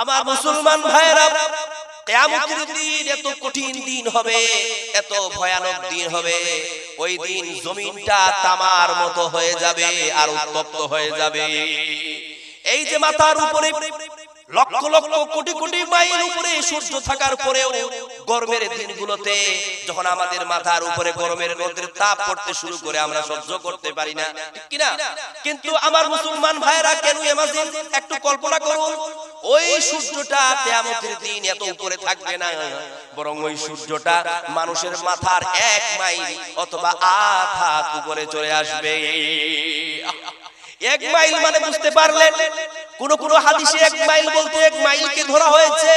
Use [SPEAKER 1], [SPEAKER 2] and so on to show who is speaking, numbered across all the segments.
[SPEAKER 1] আমার মুসলমান ভাইরা, কিয়ামতের দিন এত কঠিন দিন হবে, এত ভয়ানক দিন হবে। ওই দিন জমিনটা তামার মতো হয়ে যাবে আর উত্তপ্ত হয়ে যাবে। এই যে মাথার উপরে লক্ষ লক্ষ কোটি কোটি মাইল উপরে সূর্য থাকার পরেও গরমের দিনগুলোতে যখন আমাদের মাথার উপরে গরমের রোদের তাপ পড়তে শুরু করে আমরা সহ্য করতে পারি না, ঠিক কি না? কিন্তু আমার মুসলমান ভাইরা, কেন ইমাজিন, একটু কল্পনা করুন, ওই সূর্যটা কিয়ামতের দিন এত উপরে থাকবে না, বরং ওই সূর্যটা মানুষের মাথার 1 মাইল অথবা আধা হাত উপরে চলে আসবে। 1 মাইল মানে বুঝতে পারলেন? কোন কোন হাদিসে 1 মাইল বলতে 1 মাইলকে ধরা হয়েছে,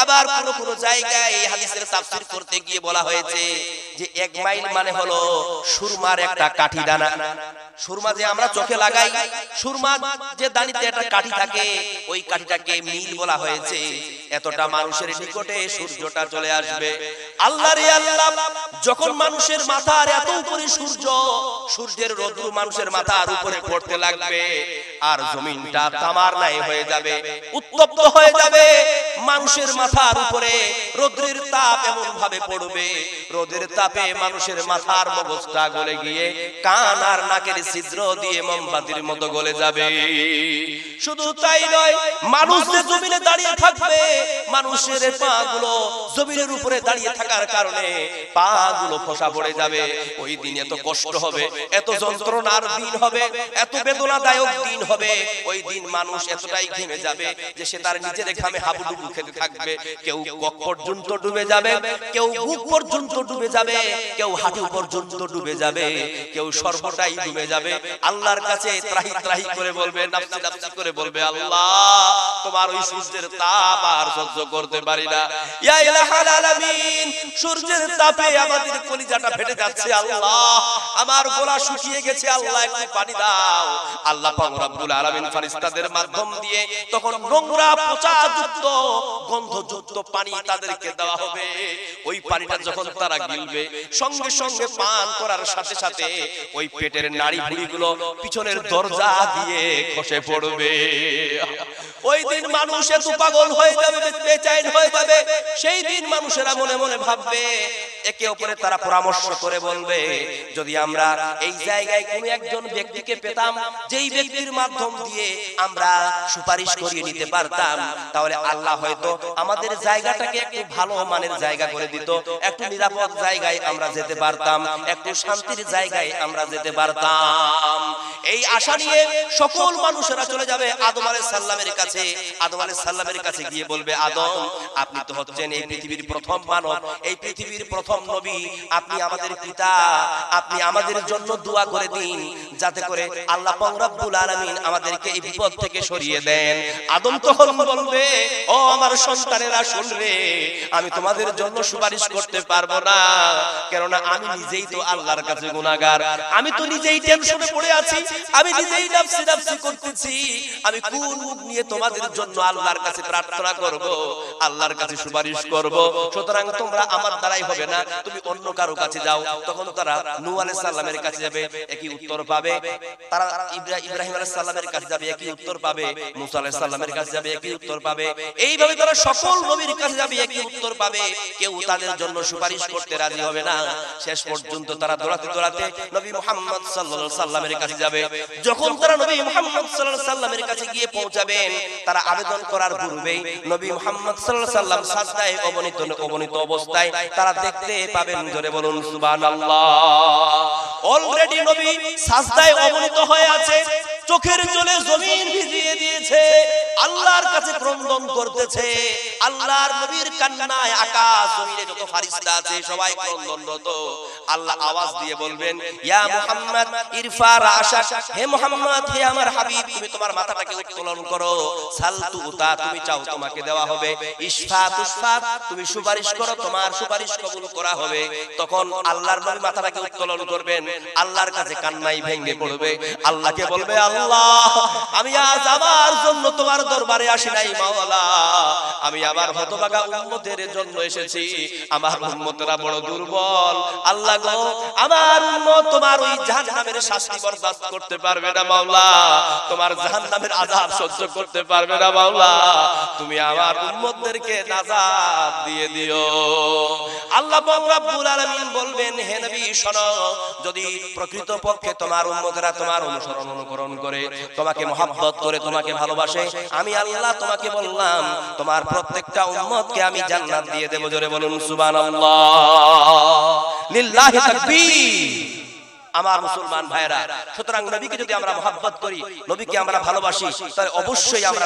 [SPEAKER 1] আবার কোন কোন জায়গায় এই হাদিসের তাফসীর করতে গিয়ে বলা হয়েছে যে 1 মাইল মানে হলো সুরমার একটা কাঠি দানা। সুরমা যে আমরা চোখে লাগাই, সুরমা যে দানিতে একটা কাঠি থাকে, ওই কাঠিটাকে মিল বলা হয়েছে। এতটা মানুষের নিকটে সূর্যটা চলে আসবে। আল্লাহ রে আল্লাহ, যখন মানুষের মাথার এত উপরে সূর্য, সূর্যের রোদ্দুর মানুষের মাথার উপরে পড়তে লাগবে আর জমিনটা তামার ন্যায় হয়ে যাবে, উত্তপ্ত হয়ে যাবে। মানুষের মাথার উপরে রোদ্রের তাপ এমন ভাবে পড়বে, রোদের তাপে মানুষের মাথার মগজটা গলে গিয়ে কান আর নাকের ছিদ্র দিয়ে মোমবাতির মতো গলে যাবে। শুধু তাই নয়, মানুষ যে জমিনে দাঁড়িয়ে থাকবে, মানুষের পা গুলো জমিনের উপরে দাঁড়িয়ে থাকার কারণে পা গুলো ফসা পড়ে যাবে। ওই দিন এত কষ্ট হবে, এত যন্ত্রণার দিন হবে, এত বেদনাদায়ক দিন হবে। ওই দিন মানুষ এতটাই ঘেমে যাবে যে সে তার নিজের ঘামে হাবুডুবু খেতে থাকবে। কেউ কক পর্যন্ত ডুবে যাবে, কেউ বুক পর্যন্ত ডুবে যাবে, কেউ হাঁটু পর্যন্ত ডুবে যাবে, কেউ সর্বটাই ডুবে যাবে। আল্লাহর কাছে ত্রাহি ত্রাহি করে বলবে, নাফসি নাফসি করে বলবে, আল্লাহ তোমার ওই সূর্যের তাপ আর সহ্য করতে পারি না। ইয়া ইলাহাল আলামিন, সূর্যের তাপে আমাদের কলিজাটা ফেটে যাচ্ছে, আল্লাহ আমার গলা শুকিয়ে গেছে, আল্লাহ একটু পানি দাও। আল্লাহ পাক রব্বুল আলামিন ফেরেশতাদের মাধ্যম দিয়ে তখন নোংরা পচাযুক্ত গন্ধযুক্ত পানি তাদেরকে দেওয়া হবে। ওই পানিটা যখন তারা গিলবে, সঙ্গে সঙ্গে পান করার সাথে সাথে ওই পেটের নাড়ি ভুঁড়িগুলো পিছনের দরজা দিয়ে খসে পড়বে। ওই দিন মানুষ এত পাগল হয়ে যাবে, বেচैन হয়ে যাবে। সেই দিন মানুষেরা মনে মনে ভাববে, একে অপরে তারা পরামর্শ করে বলবে, যদি আমরা এই জায়গায় কোনো একজন ব্যক্তিকে পেতাম, যেই ব্যক্তির মাধ্যম দিয়ে আমরা সুপারিশ করিয়ে নিতে পারতাম, তাহলে আল্লাহ হয়তো আমাদের জায়গাটাকে একটু ভালো মানের জায়গা করে দিত, একটু নিরাপদ জায়গায় আমরা যেতে পারতাম, একটু শান্তির জায়গায় আমরা যেতে পারতাম। এই আশা নিয়ে সকল মানুষেরা চলে যাবে আদম আলাইহিস সালামের কাছে। আদম আলাইহিস সালামের কাছে গিয়ে বলবে, আদম আপনি তো হচ্ছেন এই পৃথিবীর প্রথম মানব, এই পৃথিবীর প্রথম নবী, আপনি আমাদের পিতা, আপনি আমাদের জন্য দোয়া করে দিন যাতে করে আল্লাহ পাক রব্বুল আলামিন আমাদেরকে এই বিপদ থেকে সরিয়ে দেন। আদম তখন বলবে, ও আমার সন্তানেরা শুনবে, আমি তোমাদের জন্য সুপারিশ করতে পারবো না, কেননা আমি নিজেই তো আল্লাহর কাছে গুনাহগার, আমি তো নিজেই টেনশনে পড়ে আছি, আমি নিজেই নাফসি নাফসি করতেছি, আমি কোন মুখ নিয়ে তোমাদের জন্য আল্লাহর কাছে প্রার্থনা করব, আল্লাহর কাছে সুপারিশ করব? সুতরাং তোমরা আমার দ্বারাই হবে না, তুমি অন্য কারো কাছে যাও। তখন তারা নূহ আলাইহিস সালামের কাছে যাবে, একই উত্তর পাবে। তারা ইব্রাহিম আলাইহিস সালামের কাছে যাবে, একই উত্তর পাবে। মুসা আলাইহিস সালামের কাছে যাবে, একই উত্তর পাবে। এইভাবে তারা সকল নবীর কাছে যাবে, একই উত্তর পাবে। কেউ তাদের জন্য সুপারিশ করতে রাজি হবে না। শেষ পর্যন্ত তারা দৌড়াতে দৌড়াতে নবী মুহাম্মদ সাল্লাল্লাহু আলাইহি সাল্লামের কাছে যাবে। যখন তারা নবী মুহাম্মদ সাল্লাল্লাহু আলাইহি সাল্লামের কাছে গিয়ে পৌঁছাবেন, তারা আবেদন করার পূর্বেই নবী মুহাম্মদ সাল্লাল্লাহু আলাইহি সাল্লাম সাজদায় অবনীত অবস্থায় তারা দেখতে পাবেন। জোরে বলুন সুবহানাল্লাহ। অলরেডি নবী সাজদায় অবনীত হয়ে আছে, চোখের জলে জমিন ভিজিয়ে দিয়েছে, আল্লাহর কাছে ক্রন্দন করতেছে। আল্লাহর নবীর কান্নায় আকাশ জমিনে যত ফেরেশতা আছে সবাই ক্রন্দনরত। আল্লাহ আওয়াজ দিয়ে বলবেন, ইয়া মুহাম্মদ ইরফা রাশাক, হে মুহাম্মদ, হে আমার হাবিব, তুমি তোমার মাথাটাকে উত্তোলন করো। সালতু উতা, তুমি চাও তোমাকে দেওয়া হবে। ইশফা তুশফা, তুমি সুপারিশ করো, তোমার সুপারিশ কবুল করা হবে। তখন আল্লাহর নবী মাথাটাকে উত্তোলন করবেন, আল্লাহর কাছে কান্নাই ভেঙে পড়বে। আল্লাহকে বলবে, আল্লাহ আল্লাহ আমি আজ আমার জন্য তোমার দরবারে আসি নাই মাওলা, আমি আমার হতভাগা উম্মতের জন্য এসেছি। আমার উম্মতরা বড় দুর্বল আল্লাহ গো, আমার উম্মত তোমার ওই জাহান্নামের শাস্তি বরদাস্ত করতে পারবে না মাওলা, তোমার জাহান্নামের আযাব সহ্য করতে পারবে না মাওলা, তুমি আমার উম্মতদেরকে নাজাত দিয়ে দিও। আল্লাহ রাব্বুল আলামিন বলবেন, হে নবী শোনো, যদি প্রকৃতপক্ষে তোমার উম্মতরা তোমার অনুসরণ অনুকরণ করে, তোমাকে মহব্বত করে, তোমাকে ভালোবাসে, আমি আল্লাহ তোমাকে বললাম তোমার প্রত্যেকটা উম্মতকে আমি জান্নাত দিয়ে দেব। জোরে বলুন সুবহানাল্লাহ, লিল্লাহি তাকবীর। আমার মুসলমান ভাইরা, সুতরাং নবীকে যদি আমরা মহব্বত করি, নবীকে আমরা ভালোবাসি, তাহলে অবশ্যই আমরা